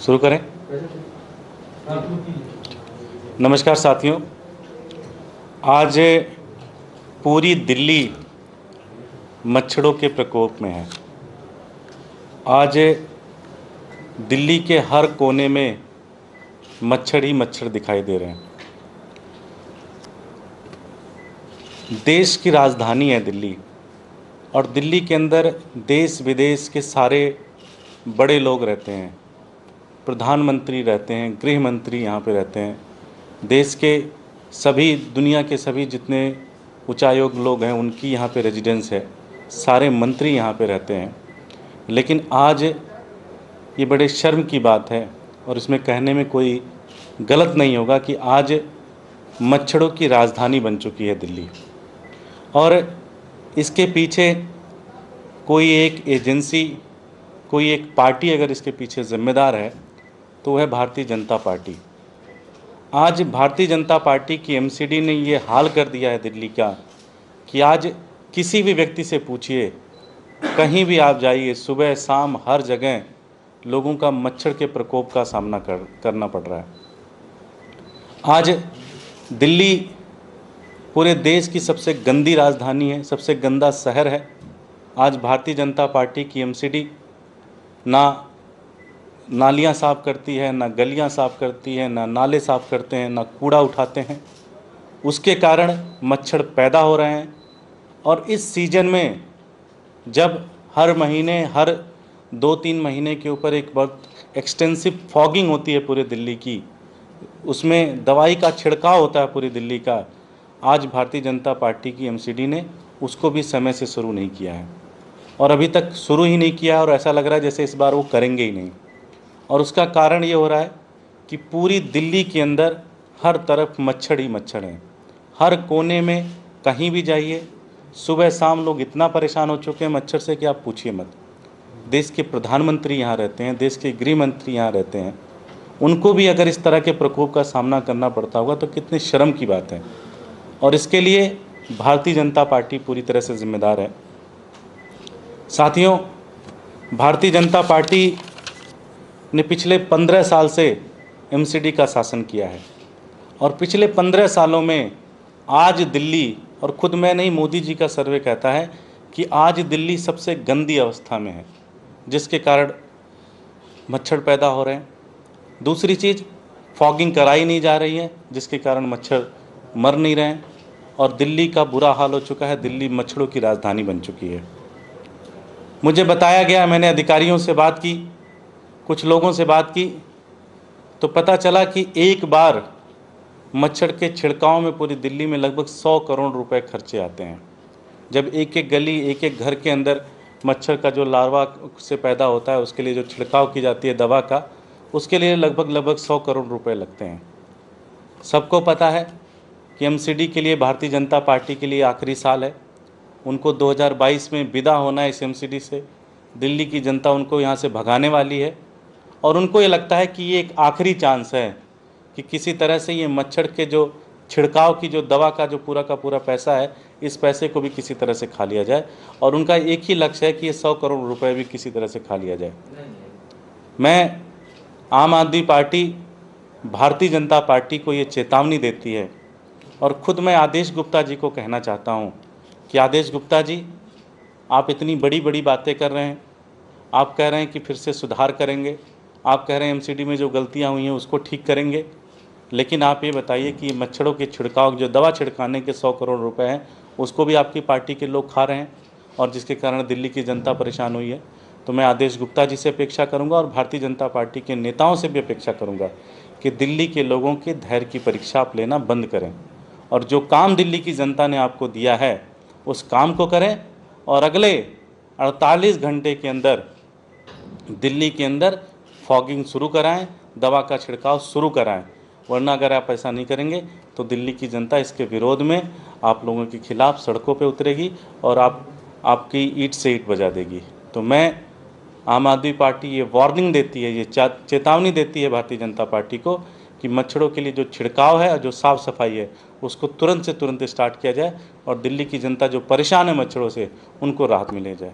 शुरू करें। नमस्कार साथियों, आज पूरी दिल्ली मच्छरों के प्रकोप में है। आज दिल्ली के हर कोने में मच्छर ही मच्छर दिखाई दे रहे हैं। देश की राजधानी है दिल्ली, और दिल्ली के अंदर देश विदेश के सारे बड़े लोग रहते हैं। प्रधानमंत्री रहते हैं, गृह मंत्री यहाँ पे रहते हैं, देश के सभी, दुनिया के सभी जितने उच्चायोग लोग हैं उनकी यहाँ पे रेजिडेंस है, सारे मंत्री यहाँ पे रहते हैं। लेकिन आज ये बड़े शर्म की बात है, और इसमें कहने में कोई गलत नहीं होगा कि आज मच्छरों की राजधानी बन चुकी है दिल्ली। और इसके पीछे कोई एक एजेंसी, कोई एक पार्टी अगर इसके पीछे जिम्मेदार है तो वह है भारतीय जनता पार्टी। आज भारतीय जनता पार्टी की एमसीडी ने ये हाल कर दिया है दिल्ली का कि आज किसी भी व्यक्ति से पूछिए, कहीं भी आप जाइए, सुबह शाम हर जगह लोगों का मच्छर के प्रकोप का सामना करना पड़ रहा है। आज दिल्ली पूरे देश की सबसे गंदी राजधानी है, सबसे गंदा शहर है। आज भारतीय जनता पार्टी की एमसीडी ना नालियां साफ़ करती है, ना गलियां साफ़ करती है, ना नाले साफ़ करते हैं, ना कूड़ा उठाते हैं। उसके कारण मच्छर पैदा हो रहे हैं। और इस सीज़न में जब हर महीने, हर 2-3 महीने के ऊपर एक बहुत एक्सटेंसिव फॉगिंग होती है पूरे दिल्ली की, उसमें दवाई का छिड़काव होता है पूरी दिल्ली का, आज भारतीय जनता पार्टी की एमसीडी ने उसको भी समय से शुरू नहीं किया है, और अभी तक शुरू ही नहीं किया, और ऐसा लग रहा है जैसे इस बार वो करेंगे ही नहीं। और उसका कारण ये हो रहा है कि पूरी दिल्ली के अंदर हर तरफ मच्छर ही मच्छर हैं। हर कोने में कहीं भी जाइए, सुबह शाम लोग इतना परेशान हो चुके हैं मच्छर से कि आप पूछिए मत। देश के प्रधानमंत्री यहाँ रहते हैं, देश के गृह मंत्री यहाँ रहते हैं, उनको भी अगर इस तरह के प्रकोप का सामना करना पड़ता होगा तो कितनी शर्म की बात है। और इसके लिए भारतीय जनता पार्टी पूरी तरह से जिम्मेदार है। साथियों, भारतीय जनता पार्टी ने पिछले 15 साल से एमसीडी का शासन किया है, और पिछले 15 सालों में आज दिल्ली, और खुद मैं नहीं, मोदी जी का सर्वे कहता है कि आज दिल्ली सबसे गंदी अवस्था में है, जिसके कारण मच्छर पैदा हो रहे हैं। दूसरी चीज़, फॉगिंग कराई नहीं जा रही है, जिसके कारण मच्छर मर नहीं रहे हैं, और दिल्ली का बुरा हाल हो चुका है। दिल्ली मच्छरों की राजधानी बन चुकी है। मुझे बताया गया, मैंने अधिकारियों से बात की, कुछ लोगों से बात की, तो पता चला कि एक बार मच्छर के छिड़काव में पूरी दिल्ली में लगभग 100 करोड़ रुपए खर्चे आते हैं। जब एक एक गली, एक एक घर के अंदर मच्छर का जो लार्वा से पैदा होता है, उसके लिए जो छिड़काव की जाती है दवा का, उसके लिए लगभग 100 करोड़ रुपए लगते हैं। सबको पता है कि एमसीडी के लिए भारतीय जनता पार्टी के लिए आखिरी साल है। उनको 2022 में विदा होना है इस एमसीडी से। दिल्ली की जनता उनको यहाँ से भगाने वाली है, और उनको ये लगता है कि ये एक आखिरी चांस है कि किसी तरह से ये मच्छर के जो छिड़काव की जो दवा का जो पूरा का पूरा पैसा है, इस पैसे को भी किसी तरह से खा लिया जाए। और उनका एक ही लक्ष्य है कि ये 100 करोड़ रुपए भी किसी तरह से खा लिया जाए। मैं आम आदमी पार्टी, भारतीय जनता पार्टी को ये चेतावनी देती है, और ख़ुद मैं आदेश गुप्ता जी को कहना चाहता हूँ कि आदेश गुप्ता जी, आप इतनी बड़ी बड़ी बातें कर रहे हैं, आप कह रहे हैं कि फिर से सुधार करेंगे, आप कह रहे हैं एमसीडी में जो गलतियां हुई हैं उसको ठीक करेंगे, लेकिन आप ये बताइए कि मच्छरों के छिड़काव, जो दवा छिड़काने के 100 करोड़ रुपए हैं, उसको भी आपकी पार्टी के लोग खा रहे हैं, और जिसके कारण दिल्ली की जनता परेशान हुई है। तो मैं आदेश गुप्ता जी से अपेक्षा करूंगा, और भारतीय जनता पार्टी के नेताओं से भी अपेक्षा करूंगा कि दिल्ली के लोगों के धैर्य की परीक्षा आप लेना बंद करें, और जो काम दिल्ली की जनता ने आपको दिया है उस काम को करें, और अगले 48 घंटे के अंदर दिल्ली के अंदर फॉगिंग शुरू कराएं, दवा का छिड़काव शुरू कराएं। वरना अगर आप ऐसा नहीं करेंगे तो दिल्ली की जनता इसके विरोध में आप लोगों के खिलाफ सड़कों पे उतरेगी, और आपकी ईंट से ईंट बजा देगी। तो मैं, आम आदमी पार्टी ये वार्निंग देती है, ये चेतावनी देती है भारतीय जनता पार्टी को कि मच्छरों के लिए जो छिड़काव है, जो साफ़ सफाई है, उसको तुरंत से तुरंत स्टार्ट किया जाए, और दिल्ली की जनता जो परेशान है मच्छरों से, उनको राहत मिले जाए।